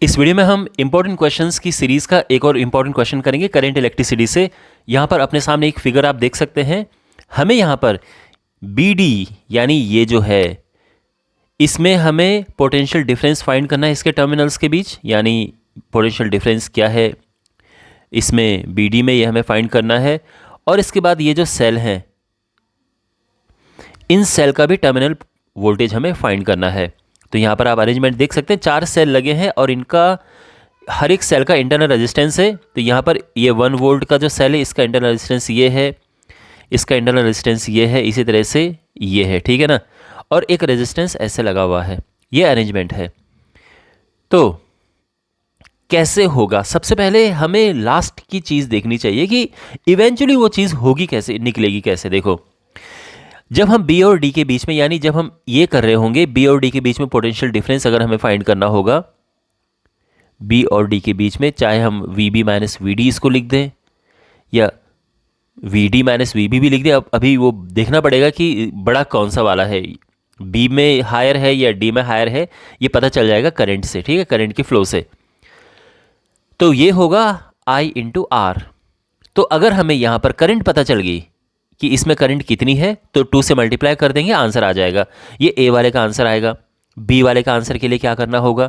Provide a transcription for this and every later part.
इस वीडियो में हम इंपॉर्टेंट क्वेश्चंस की सीरीज़ का एक और इंपॉर्टेंट क्वेश्चन करेंगे करंट इलेक्ट्रिसिटी से। यहाँ पर अपने सामने एक फिगर आप देख सकते हैं। हमें यहाँ पर बी डी यानी ये जो है इसमें हमें पोटेंशियल डिफरेंस फाइंड करना है इसके टर्मिनल्स के बीच, यानी पोटेंशियल डिफरेंस क्या है इसमें बी डी में ये हमें फाइंड करना है। और इसके बाद ये जो सेल हैं इन सेल का भी टर्मिनल वोल्टेज हमें फाइंड करना है। तो यहाँ पर आप अरेंजमेंट देख सकते हैं, 4 सेल लगे हैं और इनका हर एक सेल का इंटरनल रेजिस्टेंस है। तो यहाँ पर ये 1 वोल्ट का जो सेल है इसका इंटरनल रेजिस्टेंस ये है, इसका इंटरनल रेजिस्टेंस ये है, इसी तरह से ये है, ठीक है ना। और एक रेजिस्टेंस ऐसे लगा हुआ है, ये अरेंजमेंट है। तो कैसे होगा, सबसे पहले हमें लास्ट की चीज़ देखनी चाहिए कि इवेंचुअली वो चीज़ होगी कैसे, निकलेगी कैसे। देखो, जब हम बी और डी के बीच में, यानी जब हम ये कर रहे होंगे बी और डी के बीच में पोटेंशियल डिफरेंस अगर हमें फाइंड करना होगा बी और डी के बीच में, चाहे हम V B minus V D इसको लिख दें या V D minus V B भी लिख दें। अब अभी वो देखना पड़ेगा कि बड़ा कौन सा वाला है, बी में हायर है या डी में हायर है, ये पता चल जाएगा करंट से, ठीक है, करंट के फ्लो से। तो ये होगा आई इंटू आर। तो अगर हमें यहाँ पर करंट पता चल गई कि इसमें करंट कितनी है तो 2 से मल्टीप्लाई कर देंगे, आंसर आ जाएगा। ये ए वाले का आंसर आएगा। बी वाले का आंसर के लिए क्या करना होगा,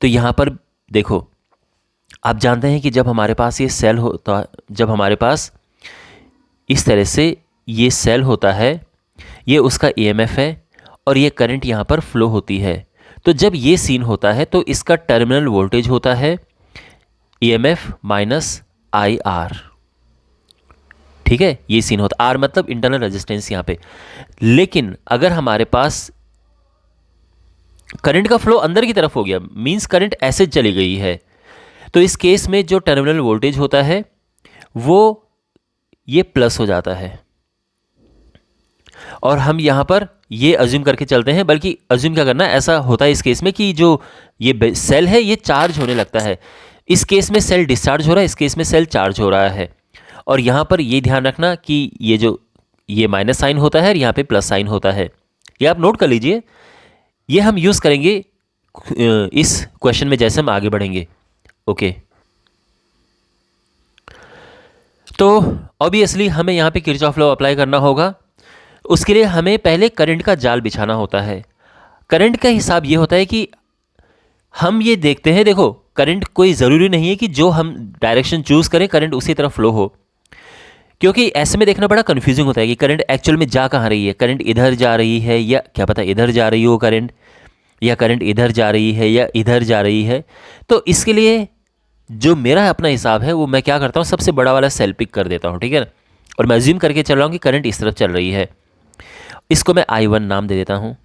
तो यहाँ पर देखो, आप जानते हैं कि जब हमारे पास ये सेल होता, जब हमारे पास इस तरह से ये सेल होता है, ये उसका ईएमएफ है और ये करंट यहाँ पर फ्लो होती है। तो जब ये सीन होता है तो इसका टर्मिनल वोल्टेज होता है ईएमएफ माइनस आई आर, ठीक है, ये सीन होता, आर मतलब इंटरनल रेजिस्टेंस यहाँ पे। लेकिन अगर हमारे पास करंट का फ्लो अंदर की तरफ हो गया, मींस करंट ऐसे चली गई है, तो इस केस में जो टर्मिनल वोल्टेज होता है वो ये प्लस हो जाता है। और हम यहाँ पर ये अज्यूम करके चलते हैं, बल्कि अज्यूम क्या करना, ऐसा होता है इस केस में कि जो ये सेल है ये चार्ज होने लगता है। इस केस में सेल डिस्चार्ज हो रहा है, इस केस में सेल चार्ज हो रहा है। और यहाँ पर ये ध्यान रखना कि ये जो ये माइनस साइन होता है और यहाँ पे प्लस साइन होता है, ये आप नोट कर लीजिए। ये हम यूज़ करेंगे इस क्वेश्चन में जैसे हम आगे बढ़ेंगे। ओके, तो ऑब्वियसली हमें यहाँ पे किरचॉफ लॉ अप्लाई करना होगा। उसके लिए हमें पहले करंट का जाल बिछाना होता है। करंट का हिसाब ये होता है कि हम ये देखते हैं, देखो करंट कोई ज़रूरी नहीं है कि जो हम डायरेक्शन चूज़ करें करंट उसी तरफ फ्लो हो, क्योंकि ऐसे में देखना बड़ा कन्फ्यूजिंग होता है कि करंट एक्चुअल में जा कहाँ रही है, करंट इधर जा रही है या क्या पता इधर जा रही हो करंट, या करंट इधर जा रही है या इधर जा रही है। तो इसके लिए जो मेरा अपना हिसाब है वो मैं क्या करता हूँ, सबसे बड़ा वाला सेल पिक कर देता हूँ, ठीक है ना, और मैं अज्यूम करके चल रहा हूँ कि करंट इस तरफ चल रही है। इसको मैं I1 नाम दे देता हूँ।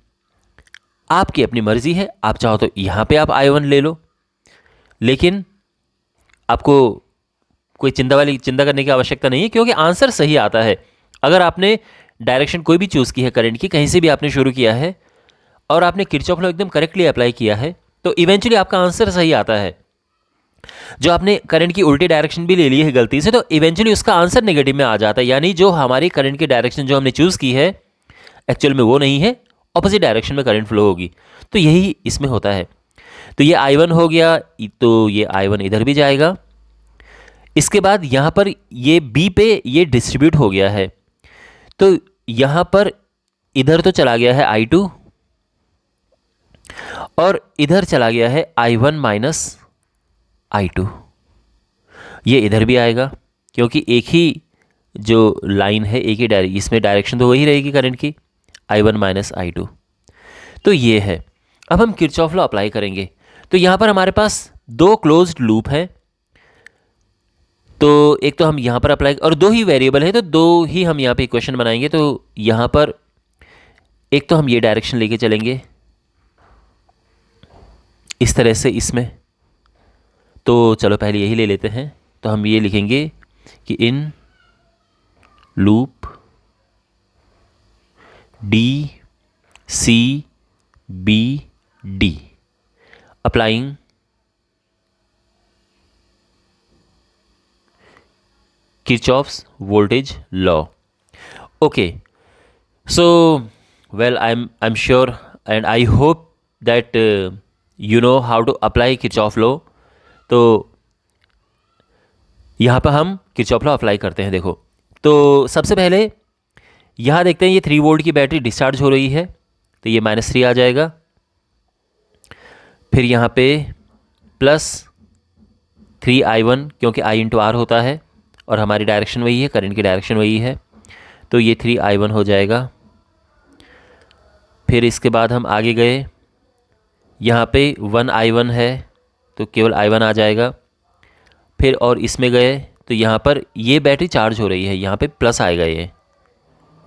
आपकी अपनी मर्जी है, आप चाहो तो यहाँ पे आप I1 ले लो, लेकिन आपको कोई चिंता करने की आवश्यकता नहीं है, क्योंकि आंसर सही आता है। अगर आपने डायरेक्शन कोई भी चूज़ की है करंट की, कहीं से भी आपने शुरू किया है और आपने किरचॉफ लॉ एकदम करेक्टली अप्लाई किया है, तो इवेंचुअली आपका आंसर सही आता है। जो आपने करंट की उल्टी डायरेक्शन भी ले ली है गलती से, तो इवेंचुअली उसका आंसर नेगेटिव में आ जाता है, यानी जो हमारी करंट की डायरेक्शन जो हमने चूज़ की है एक्चुअल में वो नहीं है, ऑपोजिट डायरेक्शन में करंट फ्लो होगी। तो यही इसमें होता है। तो ये I1 हो गया, तो ये I1 इधर भी जाएगा। इसके बाद यहाँ पर ये B पे ये डिस्ट्रीब्यूट हो गया है, तो यहाँ पर इधर तो चला गया है I2 और इधर चला गया है I1 माइनस I2। ये इधर भी आएगा, क्योंकि एक ही जो लाइन है, एक ही इसमें डायरेक्शन तो वही रहेगी करंट की, I1 माइनस I2। तो ये है। अब हम किरचॉफ लॉ अप्लाई करेंगे। तो यहाँ पर हमारे पास 2 क्लोज्ड लूप है, तो एक तो हम यहाँ पर अप्लाई, और 2 ही वेरिएबल है तो 2 ही हम यहाँ पे इक्वेशन बनाएंगे। तो यहाँ पर एक तो हम ये डायरेक्शन लेके चलेंगे इस तरह से इसमें, तो चलो पहले यही ले लेते हैं। तो हम ये लिखेंगे कि in loop D C B D applying Kirchhoff's voltage law. Okay, so well, I'm sure and I hope that you know how to apply Kirchhoff law. तो यहाँ पर हम किरचॉफ लॉ अप्लाई करते हैं। देखो, तो सबसे पहले यहाँ देखते हैं ये 3 वोल्ट की बैटरी डिस्चार्ज हो रही है, तो ये -3 आ जाएगा। फिर यहाँ पे +3i1, क्योंकि I × R होता है और हमारी डायरेक्शन वही है, करंट की डायरेक्शन वही है, तो ये 3i1 हो जाएगा। फिर इसके बाद हम आगे गए, यहाँ पे 1i1 है तो केवल i1 आ जाएगा। फिर और इसमें गए तो यहाँ पर ये बैटरी चार्ज हो रही है, यहाँ पे प्लस आएगा ये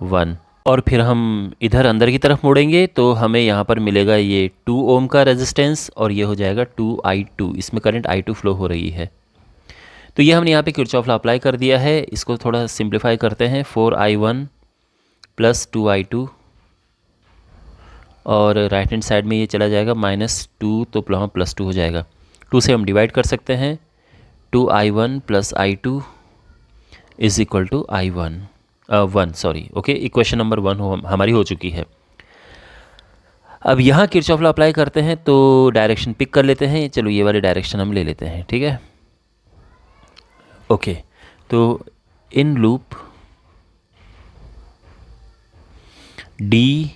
1। और फिर हम इधर अंदर की तरफ मुड़ेंगे तो हमें यहाँ पर मिलेगा ये 2 ओम का रेजिस्टेंस और ये हो जाएगा 2i2। इसमें करंट i2 फ्लो हो रही है। तो ये हमने यहाँ पे किरचॉफ लॉ अप्लाई कर दिया है। इसको थोड़ा सिंप्लीफाई करते हैं, 4i1 + 2i2 और राइट हैंड साइड में ये चला जाएगा -2, तो +2 हो जाएगा। 2 से हम डिवाइड कर सकते हैं, 2i1 + i2 = i1 1 sorry okay. Equation number 1 हमारी हो चुकी है। अब यहाँ किरचॉफ लॉ अप्लाई करते हैं तो डायरेक्शन पिक कर लेते हैं। चलो ये वाली डायरेक्शन हम ले लेते हैं, ठीक है। ओके, तो in loop DBAD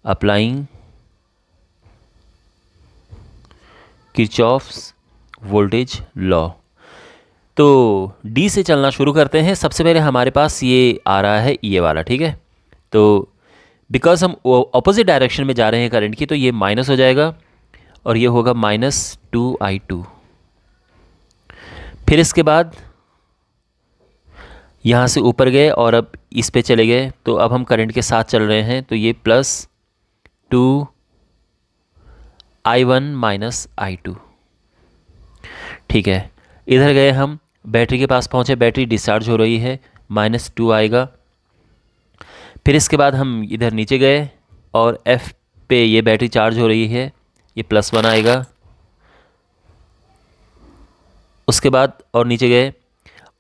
applying Kirchhoff's voltage law. तो D से चलना शुरू करते हैं। सबसे पहले हमारे पास ये आ रहा है ये वाला, ठीक है। तो बिकॉज हम ऑपोजिट डायरेक्शन में जा रहे हैं करंट की, तो ये माइनस हो जाएगा और ये होगा -2i2। फिर इसके बाद यहाँ से ऊपर गए और अब इस पे चले गए, तो अब हम करंट के साथ चल रहे हैं, तो ये +2i1 - i2, ठीक है। इधर गए हम, बैटरी के पास पहुँचे, बैटरी डिस्चार्ज हो रही है, -2 आएगा। फिर इसके बाद हम इधर नीचे गए और F पे ये बैटरी चार्ज हो रही है, ये +1 आएगा। उसके बाद और नीचे गए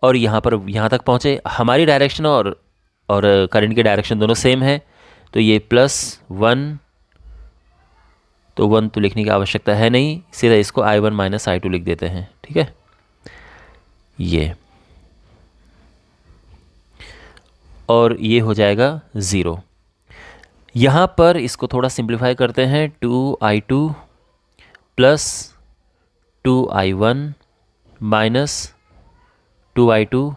और यहाँ यहाँ तक पहुँचे। हमारी डायरेक्शन और करंट की डायरेक्शन दोनों सेम है, तो ये +1, तो 1 तो लिखने की आवश्यकता है नहीं, सीधा इसको i1 - i2 लिख देते हैं, ठीक है। ये और ये हो जाएगा 0। यहाँ पर इसको थोड़ा सिंप्लीफाई करते हैं, 2i2 + 2i1 - 2i2,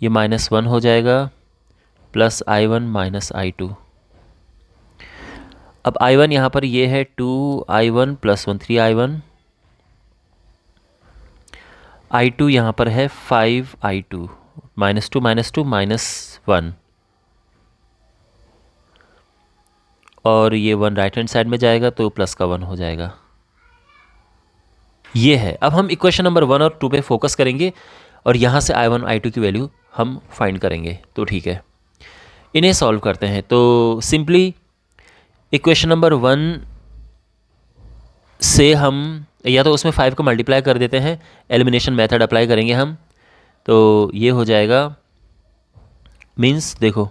ये -1 हो जाएगा, +i1 - i2। अब i1 यहाँ पर ये है 2i1 + 1 3i1, i2 यहाँ पर है 5i2, -2 -2 -1, और ये 1 राइट हैंड साइड में जाएगा तो +1 हो जाएगा। ये है। अब हम इक्वेशन नंबर 1 और 2 पे फोकस करेंगे और यहाँ से i1 i2 की वैल्यू हम फाइंड करेंगे, तो ठीक है। इन्हें सॉल्व करते हैं। तो सिंपली इक्वेशन नंबर 1 से हम या तो उसमें 5 को मल्टीप्लाई कर देते हैं, एलिमिनेशन मेथड अप्लाई करेंगे हम, तो ये हो जाएगा, मीन्स देखो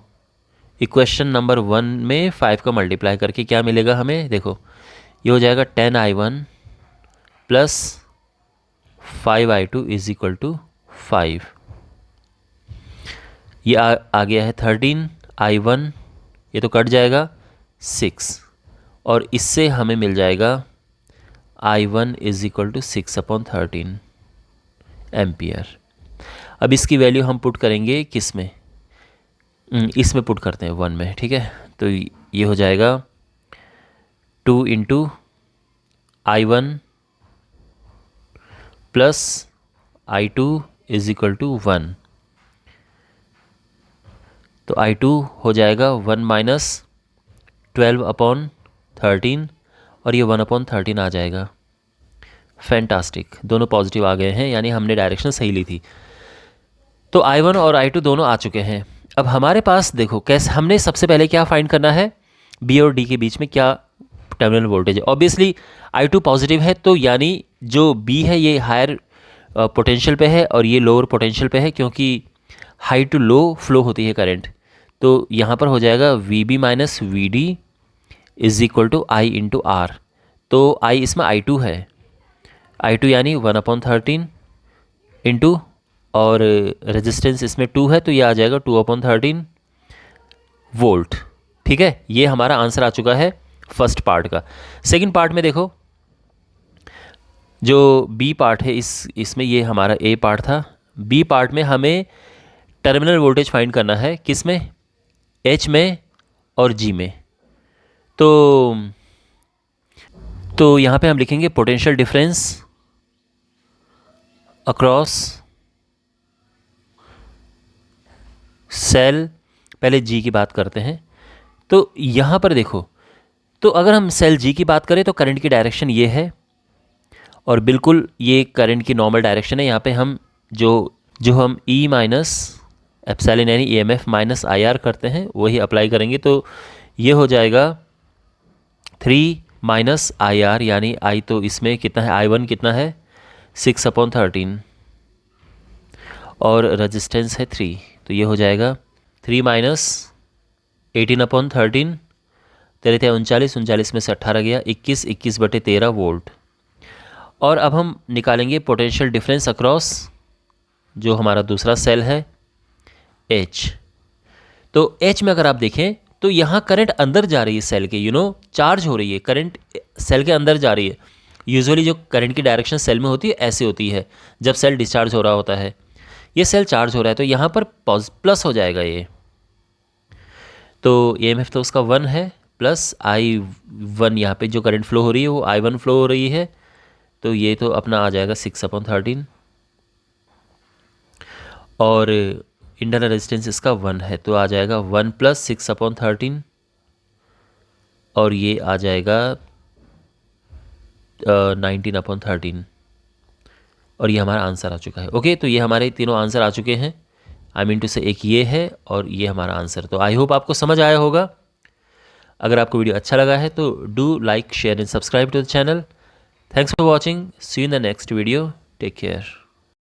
इक्वेशन नंबर 1 में 5 का मल्टीप्लाई करके क्या मिलेगा हमें, देखो ये हो जाएगा 10i1 + 5i2 = 5। ये आ गया है 13i1, ये तो कट जाएगा 6, और इससे हमें मिल जाएगा i1 = 6/13 एम्पियर। अब इसकी वैल्यू हम पुट करेंगे किस में, इसमें पुट करते हैं 1 में, ठीक है। तो ये हो जाएगा 2 × i1 + i2 = 1, तो i2 हो जाएगा 1 - 12/13 और ये 1/13 आ जाएगा। फैंटास्टिक, दोनों पॉजिटिव आ गए हैं, यानी हमने डायरेक्शन सही ली थी। तो i1 और i2 दोनों आ चुके हैं। अब हमारे पास देखो कैसे, हमने सबसे पहले क्या फाइंड करना है, B और D के बीच में क्या टर्मिनल वोल्टेज है। ऑब्वियसली i2 पॉजिटिव है, तो यानी जो B है ये हायर पोटेंशियल पे है और ये लोअर पोटेंशियल पे है, क्योंकि हाई टू लो फ्लो होती है करंट। तो यहाँ पर हो जाएगा VB - VD is equal to I into R. तो आई इसमें I2 है, I2 यानी 1/13 इंटू, और रेजिस्टेंस इसमें 2 है तो ये आ जाएगा 2/13 वोल्ट। ठीक है, ये हमारा आंसर आ चुका है फर्स्ट पार्ट का। सेकंड पार्ट में देखो, जो बी पार्ट है, इसमें ये हमारा ए पार्ट था। बी पार्ट में हमें टर्मिनल वोल्टेज फाइंड करना है, किस में, एच में और जी में। तो यहाँ पे हम लिखेंगे पोटेंशियल डिफरेंस अक्रॉस सेल। पहले जी की बात करते हैं। तो यहाँ पर देखो, तो अगर हम सेल जी की बात करें तो करंट की डायरेक्शन ये है, और बिल्कुल ये करंट की नॉर्मल डायरेक्शन है। यहाँ पे हम जो हम E माइनस एप्सिलॉन यानी EMF माइनस IR करते हैं वही अप्लाई करेंगे। तो ये हो जाएगा 3 माइनस IR, यानी I तो इसमें कितना है, I1 कितना है 6/13, और रेजिस्टेंस है 3, तो ये हो जाएगा 3 माइनस 18/13, 39 39 में से 18 गया 21, 21/13 वोल्ट। और अब हम निकालेंगे पोटेंशियल डिफरेंस अक्रॉस जो हमारा दूसरा सेल है H। तो H में अगर आप देखें तो यहाँ करंट अंदर जा रही है सेल के, चार्ज हो रही है, करंट सेल के अंदर जा रही है। यूजुअली जो करंट की डायरेक्शन सेल में होती है ऐसे होती है जब सेल डिस्चार्ज हो रहा होता है। ये सेल चार्ज हो रहा है तो यहाँ पर प्लस हो जाएगा ये। तो EMF तो उसका 1 है, प्लस I1 यहाँ पे जो करंट फ्लो हो रही है वो I1 फ्लो हो रही है, तो ये तो अपना आ जाएगा 6/13, और इंटरनल रेजिस्टेंस इसका 1 है तो आ जाएगा 1 + 6/13, और ये आ जाएगा 19/13, और ये हमारा आंसर आ चुका है। ओके, तो ये हमारे तीनों आंसर आ चुके हैं। आई मीन टू से एक ये है और ये हमारा आंसर। तो आई होप आपको समझ आया होगा। अगर आपको वीडियो अच्छा लगा है तो do like, share and subscribe to the channel. Thanks for watching. See you in the next video. Take care.